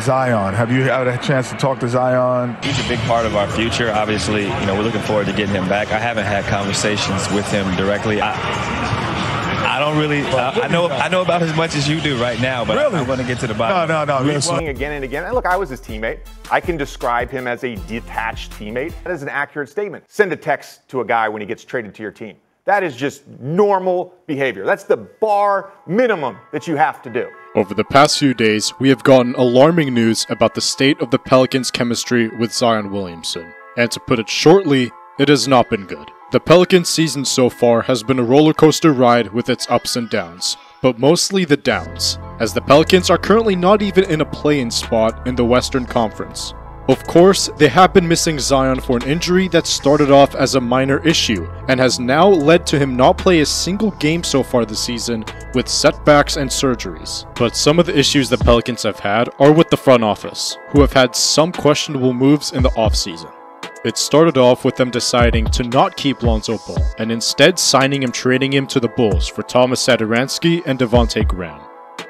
Zion. Have you had a chance to talk to Zion? He's a big part of our future. Obviously, we're looking forward to getting him back. I haven't had conversations with him directly. I don't really. I know about as much as you do right now, but really? I'm going to get to the bottom. No. Again and again. And look, I was his teammate. I can describe him as a detached teammate. That is an accurate statement. Send a text to a guy when he gets traded to your team. That is just normal behavior. That's the bar minimum that you have to do. Over the past few days, we have gotten alarming news about the state of the Pelicans' chemistry with Zion Williamson. And to put it shortly, it has not been good. The Pelicans season so far has been a roller coaster ride with its ups and downs, but mostly the downs, as the Pelicans are currently not even in a play-in spot in the Western Conference. Of course, they have been missing Zion for an injury that started off as a minor issue and has now led to him not play a single game so far this season with setbacks and surgeries. But some of the issues the Pelicans have had are with the front office, who have had some questionable moves in the offseason. It started off with them deciding to not keep Lonzo Ball and instead signing and trading him to the Bulls for Thomas Satoransky and Devontae Graham.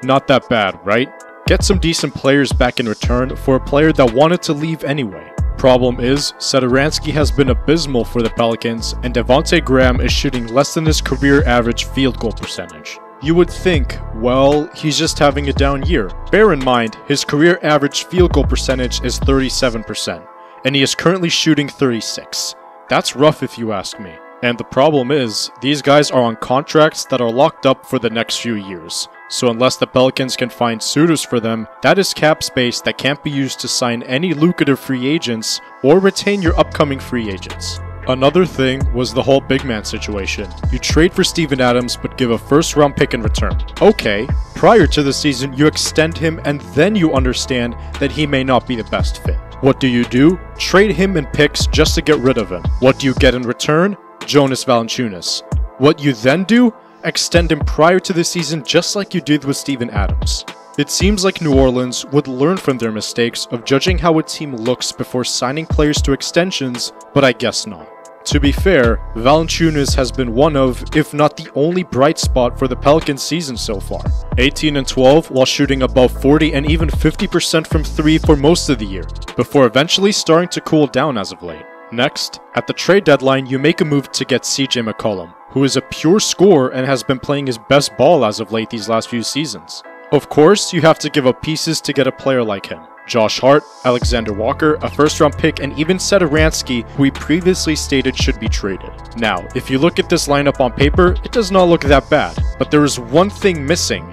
Not that bad, right? Get some decent players back in return for a player that wanted to leave anyway. Problem is, Satoransky has been abysmal for the Pelicans, and Devontae Graham is shooting less than his career average field goal percentage. You would think, well, he's just having a down year. Bear in mind, his career average field goal percentage is 37%, and he is currently shooting 36%. That's rough if you ask me. And the problem is, these guys are on contracts that are locked up for the next few years. So unless the Pelicans can find suitors for them, that is cap space that can't be used to sign any lucrative free agents or retain your upcoming free agents. Another thing was the whole big man situation. You trade for Steven Adams but give a first round pick in return. Okay, prior to the season you extend him and then you understand that he may not be the best fit. What do? Trade him and picks just to get rid of him. What do you get in return? Jonas Valanciunas. What you then do? Extend him prior to the season just like you did with Steven Adams. It seems like New Orleans would learn from their mistakes of judging how a team looks before signing players to extensions, but I guess not. To be fair, Valanciunas has been one of, if not the only bright spot for the Pelicans season so far. 18 and 12 while shooting above 40 and even 50% from 3 for most of the year, before eventually starting to cool down as of late. Next, at the trade deadline, you make a move to get CJ McCollum, who is a pure scorer and has been playing his best ball as of late these last few seasons. Of course, you have to give up pieces to get a player like him. Josh Hart, Alexander Walker, a first-round pick, and even Satoransky, who we previously stated should be traded. Now, if you look at this lineup on paper, it does not look that bad, but there is one thing missing.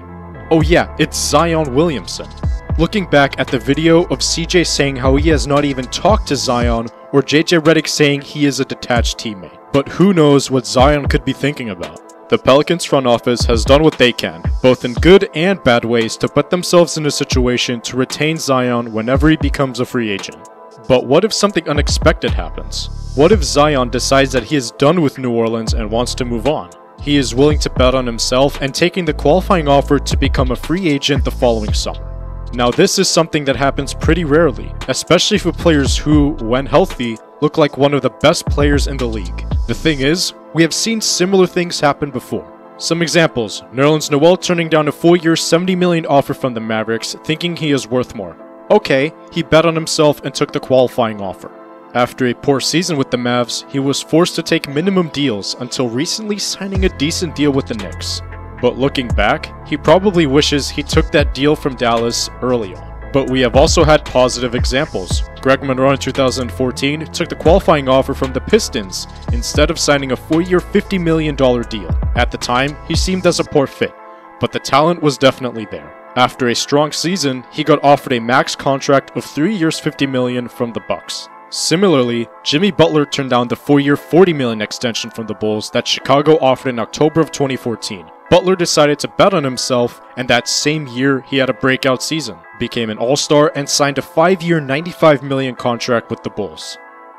Oh yeah, it's Zion Williamson. Looking back at the video of CJ saying how he has not even talked to Zion, or JJ Redick saying he is a detached teammate. But who knows what Zion could be thinking about. The Pelicans front office has done what they can, both in good and bad ways, to put themselves in a situation to retain Zion whenever he becomes a free agent. But what if something unexpected happens? What if Zion decides that he is done with New Orleans and wants to move on? He is willing to bet on himself and taking the qualifying offer to become a free agent the following summer. Now this is something that happens pretty rarely, especially for players who, when healthy, look like one of the best players in the league. The thing is, we have seen similar things happen before. Some examples: Nerlens Noel turning down a 4-year $70 million offer from the Mavericks, thinking he is worth more. Okay, he bet on himself and took the qualifying offer. After a poor season with the Mavs, he was forced to take minimum deals until recently signing a decent deal with the Knicks. But looking back, he probably wishes he took that deal from Dallas early on. But we have also had positive examples. Greg Monroe in 2014 took the qualifying offer from the Pistons instead of signing a 4-year $50 million deal. At the time, he seemed as a poor fit, but the talent was definitely there. After a strong season, he got offered a max contract of 3 years $50 million from the Bucks. Similarly, Jimmy Butler turned down the 4-year $40 million extension from the Bulls that Chicago offered in October of 2014. Butler decided to bet on himself, and that same year he had a breakout season, became an all-star, and signed a 5-year $95 million contract with the Bulls.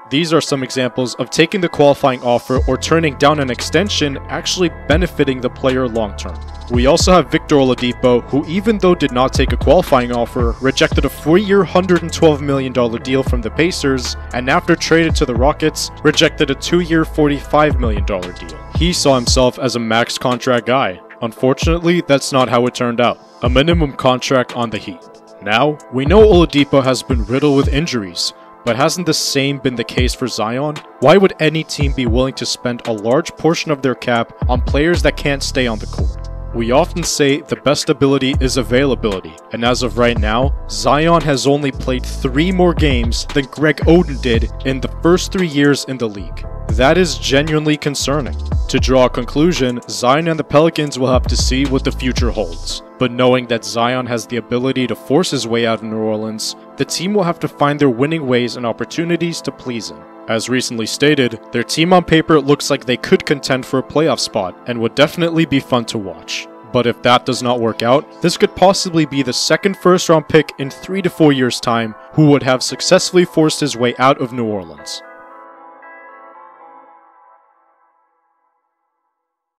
These are some examples of taking the qualifying offer or turning down an extension actually benefiting the player long-term. We also have Victor Oladipo, who even though did not take a qualifying offer, rejected a 4-year $112 million deal from the Pacers, and after traded to the Rockets, rejected a 2-year $45 million deal. He saw himself as a max contract guy. Unfortunately, that's not how it turned out. A minimum contract on the Heat. Now, we know Oladipo has been riddled with injuries, but hasn't the same been the case for Zion? Why would any team be willing to spend a large portion of their cap on players that can't stay on the court? We often say the best ability is availability, and as of right now, Zion has only played 3 more games than Greg Oden did in the first 3 years in the league. That is genuinely concerning. To draw a conclusion, Zion and the Pelicans will have to see what the future holds. But knowing that Zion has the ability to force his way out of New Orleans, the team will have to find their winning ways and opportunities to please him. As recently stated, their team on paper looks like they could contend for a playoff spot and would definitely be fun to watch. But if that does not work out, this could possibly be the second first-round pick in 3 to 4 years' time who would have successfully forced his way out of New Orleans.